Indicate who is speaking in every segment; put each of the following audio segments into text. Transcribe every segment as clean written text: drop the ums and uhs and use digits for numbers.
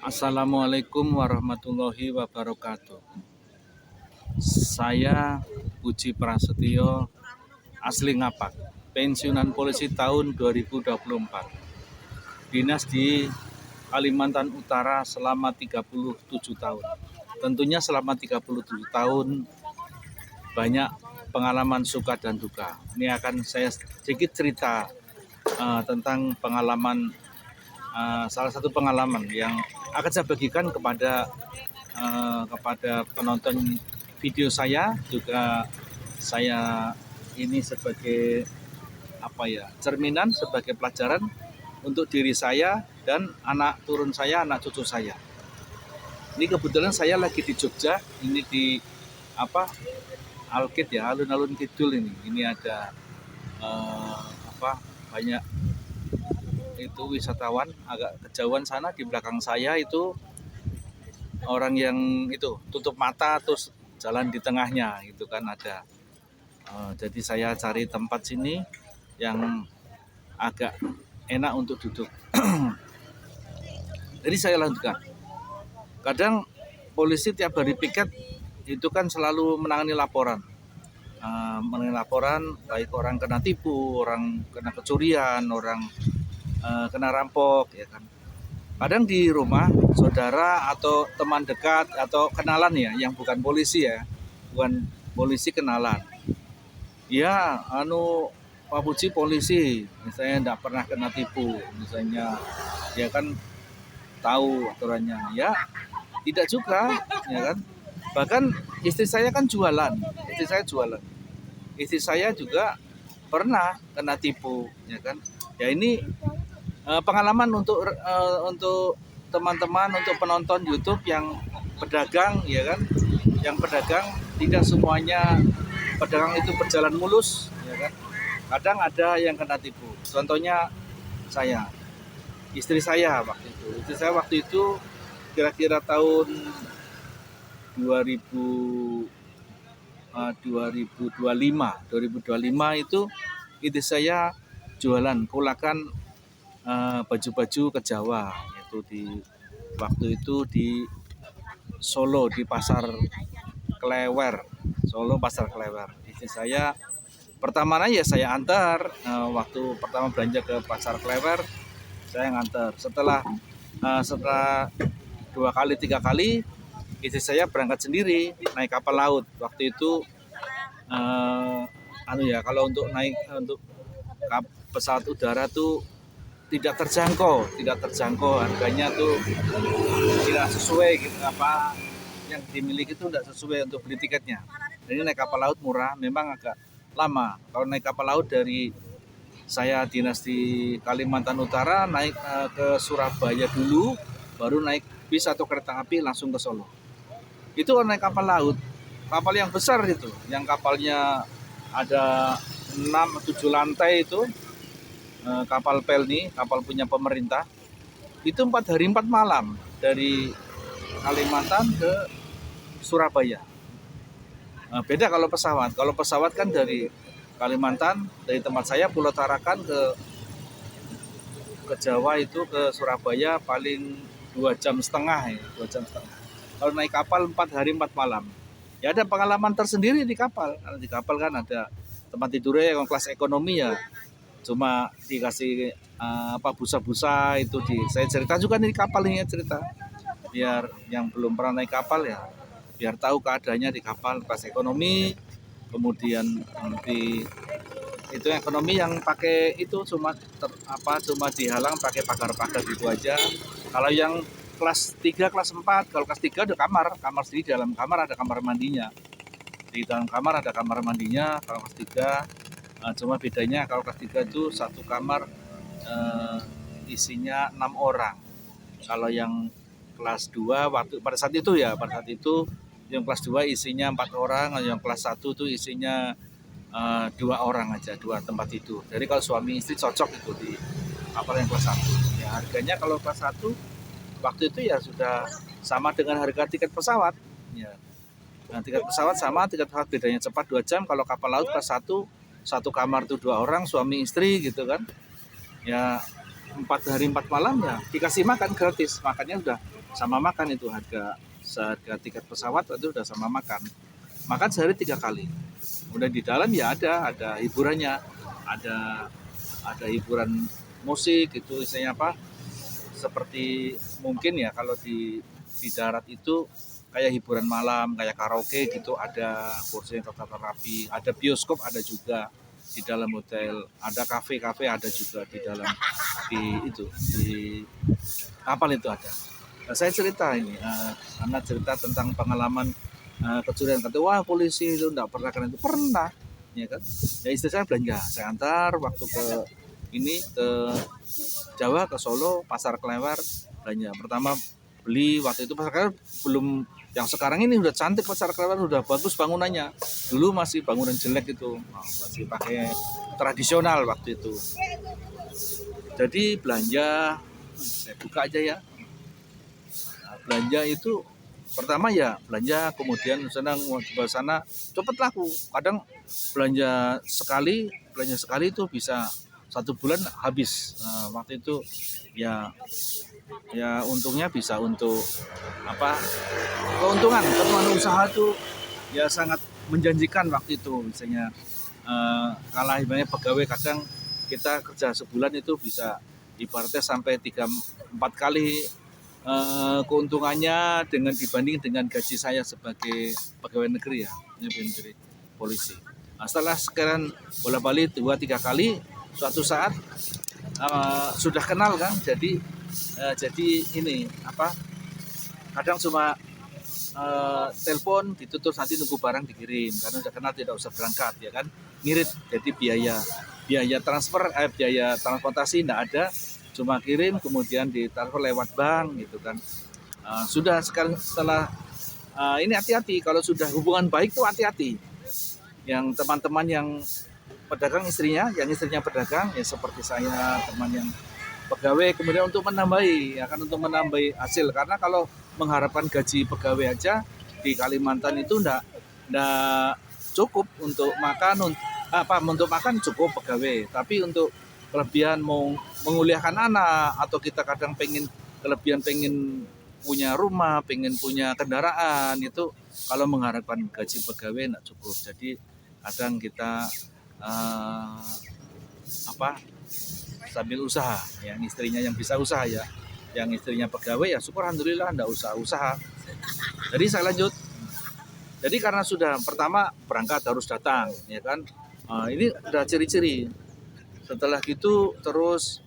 Speaker 1: Assalamualaikum warahmatullahi wabarakatuh. Saya Puji Prasetyo, asli Ngapak, pensiunan polisi tahun 2024. Dinas di Kalimantan Utara selama 37 tahun. Tentunya selama 37 tahun banyak pengalaman suka dan duka. Ini akan saya sedikit cerita tentang pengalaman, salah satu pengalaman yang akan saya bagikan kepada penonton video saya. Juga saya ini sebagai cerminan, sebagai pelajaran untuk diri saya dan anak turun saya, anak cucu saya. Ini kebetulan saya lagi di Jogja, ini di Alkit ya, alun-alun kidul ini. Ini ada banyak itu wisatawan, agak kejauhan sana di belakang saya itu orang yang itu tutup mata terus jalan di tengahnya itu kan ada. Jadi saya cari tempat sini yang agak enak untuk duduk. Jadi saya lanjutkan. Kadang polisi tiap hari piket itu kan selalu menangani laporan. Baik orang kena tipu, orang kena kecurian, orang kena rampok ya kan. Kadang di rumah saudara atau teman dekat atau kenalan ya, yang bukan polisi ya, bukan polisi kenalan. Ya, Pak Puji polisi, misalnya enggak pernah kena tipu, misalnya dia kan tahu aturannya. Ya, tidak juga, ya kan. Bahkan istri saya kan jualan, istri saya juga pernah kena tipu, ya kan. Ya ini pengalaman untuk teman-teman, untuk penonton YouTube yang pedagang, ya kan, yang pedagang tidak semuanya pedagang itu berjalan mulus, ya kan. Kadang ada yang kena tipu. Contohnya istri saya waktu itu kira-kira tahun 2025 itu istri saya jualan pulakan baju-baju ke Jawa, yaitu waktu itu di Solo, di Pasar Klewer, Istri saya pertamanya ya saya antar, waktu pertama belanja ke Pasar Klewer saya ngantar. Setelah 2 kali 3 kali istri saya berangkat sendiri naik kapal laut. Waktu itu kalau untuk naik untuk pesawat udara tuh tidak terjangkau, harganya tuh tidak sesuai gitu, yang dimiliki itu tidak sesuai untuk beli tiketnya. Jadi naik kapal laut murah, memang agak lama. Kalau naik kapal laut dari saya dinas di Kalimantan Utara naik ke Surabaya dulu, baru naik bis atau kereta api langsung ke Solo. Itu naik kapal laut, kapal yang besar itu, yang kapalnya ada 6-7 lantai itu. Kapal Pelni, kapal punya pemerintah, itu 4 hari 4 malam dari Kalimantan ke Surabaya. Beda kalau pesawat kan dari Kalimantan, dari tempat saya Pulau Tarakan ke Jawa itu ke Surabaya paling 2,5 jam ya, 2,5 jam. Kalau naik kapal 4 hari 4 malam. Ya ada pengalaman tersendiri di kapal. Karena di kapal kan ada tempat tidurnya yang kelas ekonomi ya. Cuma dikasih busa-busa itu saya cerita juga nih di kapal ini, cerita biar yang belum pernah naik kapal ya biar tahu keadaannya di kapal kelas ekonomi. Kemudian nanti itu ekonomi yang pakai itu cuma dihalang pakai pagar-pagar gitu aja. Kalau yang kelas 3, kelas 4, kalau kelas 3 ada kamar sendiri, dalam kamar ada kamar mandinya. Di dalam kamar ada kamar mandinya kalau kelas 3. Cuma bedanya kalau kelas 3 itu satu kamar isinya 6 orang. Kalau yang kelas 2 pada saat itu yang kelas 2 isinya 4 orang, yang kelas 1 itu isinya 2 orang aja, 2 tempat tidur. Jadi kalau suami istri cocok itu di kapal yang kelas 1. Ya harganya kalau kelas 1 waktu itu ya sudah sama dengan harga tiket pesawat. Ya. Nah, tiket pesawat sama, tiket pesawat bedanya cepat 2 jam. Kalau kapal laut kelas 1 satu kamar tuh 2 orang suami istri gitu kan ya, 4 hari 4 malam ya dikasih makan gratis, makannya udah sama makan itu seharga tiket pesawat itu udah sama makan sehari 3 kali. Udah di dalam ya ada hiburannya, ada hiburan musik itu istilahnya apa, seperti mungkin ya kalau di darat itu kayak hiburan malam, kayak karaoke gitu, ada kursi yang tertata rapi, ada bioskop ada juga di dalam hotel, ada kafe-kafe ada juga di dalam di kapal itu ada. Nah, saya cerita ini, karena cerita tentang pengalaman kecurian, kata wah polisi itu enggak pernah, kan itu pernah, ya kan? Ya istri saya belanja, saya antar waktu ke Jawa, ke Solo, Pasar Klewer belanja. Pertama beli waktu itu Pasar Klewer belum yang sekarang ini udah cantik, Pasar Klewer udah bagus bangunannya. Dulu masih bangunan jelek itu, masih pakai tradisional waktu itu. Jadi belanja, saya buka aja ya. Nah, belanja itu pertama ya belanja, kemudian senang mau ke sana cepet laku. Kadang belanja sekali itu bisa 1 bulan habis. Nah, waktu itu ya untungnya bisa untuk apa, keuntungan usaha itu ya sangat menjanjikan waktu itu. Misalnya kalah ibaratnya pegawai, kadang kita kerja sebulan itu bisa ibaratnya sampai 3-4 kali keuntungannya dibanding dengan gaji saya sebagai pegawai negeri ya, negeri polisi. Nah, setelah sekarang bolak-balik 2-3 kali, suatu saat sudah kenal kan, jadi ini apa, kadang cuma telepon ditutup, nanti nunggu barang dikirim, karena udah kenal tidak usah berangkat ya kan, ngirit, jadi biaya transfer biaya transportasi tidak ada, cuma kirim kemudian ditransfer lewat bank gitu kan. Sudah sekarang setelah ini hati-hati, kalau sudah hubungan baik tuh hati-hati. Yang teman-teman yang pedagang, istrinya pedagang ya seperti saya, teman yang pegawai, kemudian untuk menambahi ya kan, untuk menambahi hasil, karena kalau mengharapkan gaji pegawai aja di Kalimantan itu enggak cukup untuk makan, untuk makan cukup pegawai, tapi untuk kelebihan mau menguliahkan anak, atau kita kadang pengen punya rumah, pengen punya kendaraan, itu kalau mengharapkan gaji pegawai enggak cukup. Jadi kadang kita sambil usaha, yang istrinya yang bisa usaha ya, yang istrinya pegawai ya syukur alhamdulillah enggak usah usaha. Jadi saya lanjut. Jadi karena sudah pertama berangkat harus datang ya kan, ini udah ciri-ciri. Setelah gitu terus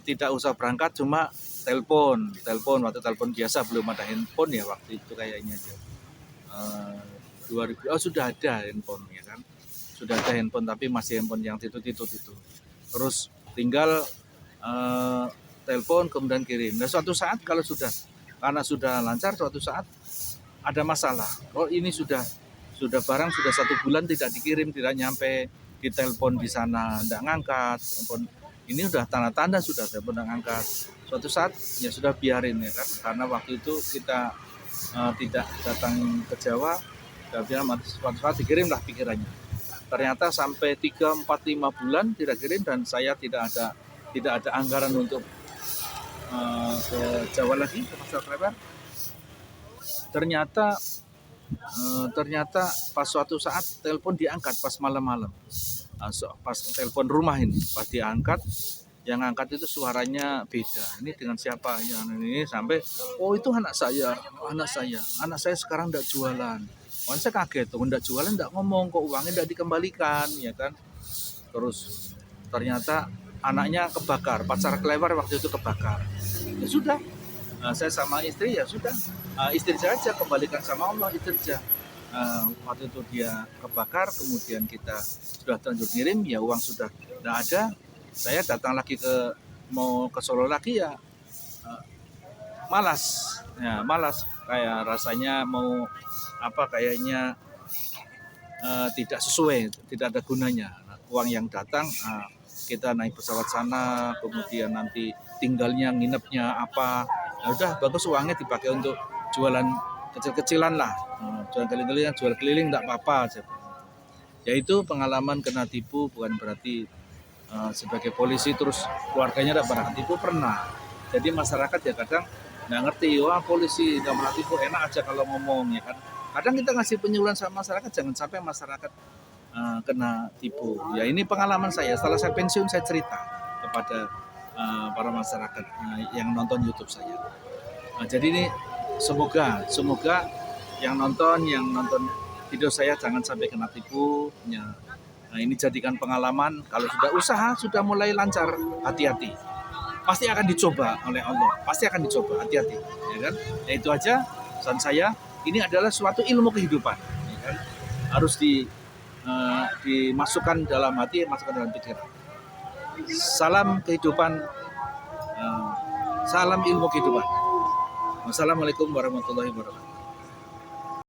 Speaker 1: tidak usah berangkat, cuma telepon waktu telepon biasa, belum ada handphone ya waktu itu kayaknya aja. 2000 sudah ada handphone ya kan, sudah ada handphone tapi masih handphone yang titut itu. Terus tinggal telepon kemudian kirim. Nah suatu saat karena sudah lancar, suatu saat ada masalah. Oh ini sudah barang sudah 1 bulan tidak dikirim, tidak nyampe, di telepon di sana tidak ngangkat, ini udah tanda-tanda sudah telepon tidak ngangkat. Suatu saat ya sudah biarin ya kan, karena waktu itu kita tidak datang ke Jawa, kita bilang suatu saat dikirim lah pikirannya. Ternyata sampai 3, 4, 5 bulan tidak kirim, dan saya tidak ada anggaran untuk ke Jawa lagi, ke Pasar Klewer. Ternyata pas suatu saat telepon diangkat pas malam-malam, pas telepon rumah ini, pas diangkat, yang angkat itu suaranya beda. Ini dengan siapa? Ya ini, sampai itu anak saya sekarang tidak jualan. Saya kaget tuh, tidak jualan, tidak ngomong, kok uangnya tidak dikembalikan ya kan. Terus ternyata anaknya kebakar, Pasar Klewer waktu itu kebakar. Ya sudah, saya sama istri ya sudah, istri saya aja kembalikan sama Allah, itu aja. Waktu itu dia kebakar, kemudian kita sudah terlanjur kirim, ya uang sudah tidak ada. Saya datang lagi mau ke Solo lagi ya malas, kayak rasanya mau kayaknya tidak sesuai, tidak ada gunanya. Uang yang datang, kita naik pesawat sana, kemudian nanti tinggalnya, nginepnya apa, ya udah bagus, uangnya dipakai untuk jualan kecil-kecilan lah, jual keliling enggak apa-apa. Ya itu pengalaman kena tipu, bukan berarti sebagai polisi terus keluarganya enggak pernah tipu, pernah. Jadi masyarakat ya kadang nggak ngerti, wah polisi nggak pernah tipu, enak aja kalau ngomong ya kan. Kadang kita ngasih penyuluhan sama masyarakat, jangan sampai masyarakat kena tipu. Ya ini pengalaman saya, setelah saya pensiun saya cerita kepada para masyarakat yang nonton YouTube saya. Jadi ini semoga yang nonton video saya jangan sampai kena tipu. Ya. Nah, ini jadikan pengalaman, kalau sudah usaha sudah mulai lancar, hati-hati. Pasti akan dicoba oleh Allah, pasti akan dicoba, hati-hati, ya kan? Ya itu aja pesan saya. Ini adalah suatu ilmu kehidupan, ya kan? Harus dimasukkan dalam hati, masukkan dalam pikiran. Salam kehidupan, salam ilmu kehidupan. Wassalamualaikum warahmatullahi wabarakatuh.